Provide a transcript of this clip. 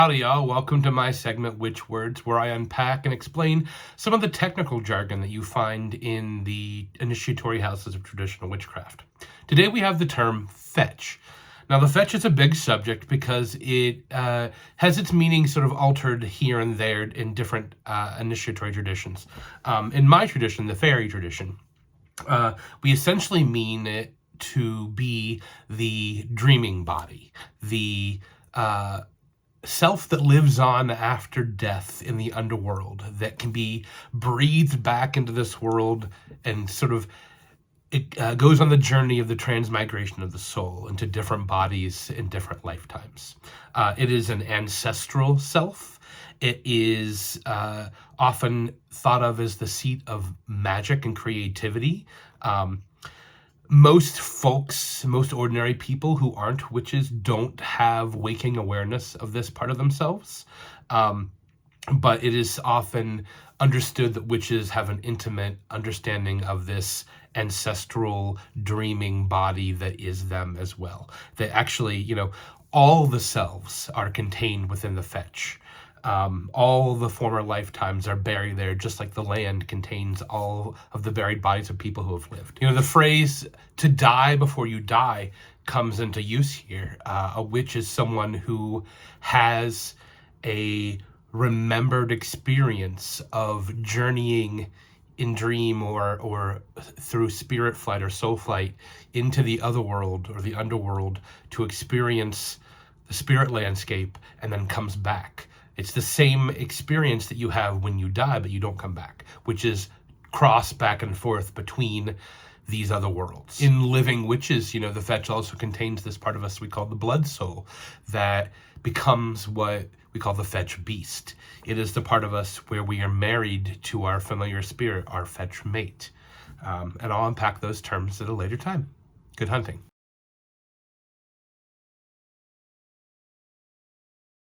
Howdy y'all, welcome to my segment Witch Words, where I unpack and explain some of the technical jargon that you find in the initiatory houses of traditional witchcraft. Today we have the term fetch. Now the fetch is a big subject because it has its meaning sort of altered here and there in different initiatory traditions. In my tradition, the fairy tradition, we essentially mean it to be the dreaming body, the self that lives on after death in the underworld, that can be breathed back into this world and sort of it goes on the journey of the transmigration of the soul into different bodies in different lifetimes. It is an ancestral self. It is often thought of as the seat of magic and creativity. Most folks, most ordinary people who aren't witches don't have waking awareness of this part of themselves. But it is often understood that witches have an intimate understanding of this ancestral dreaming body that is them as well. That actually, all the selves are contained within the fetch. All the former lifetimes are buried there, just like the land contains all of the buried bodies of people who have lived. The phrase "to die before you die" comes into use here. A witch is someone who has a remembered experience of journeying in dream or through spirit flight or soul flight into the other world or the underworld to experience the spirit landscape, and then comes back. It's the same experience that you have when you die, but you don't come back, which is cross back and forth between these other worlds. In living witches, the fetch also contains this part of us we call the blood soul that becomes what we call the fetch beast. It is the part of us where we are married to our familiar spirit, our fetch mate. And I'll unpack those terms at a later time. Good hunting.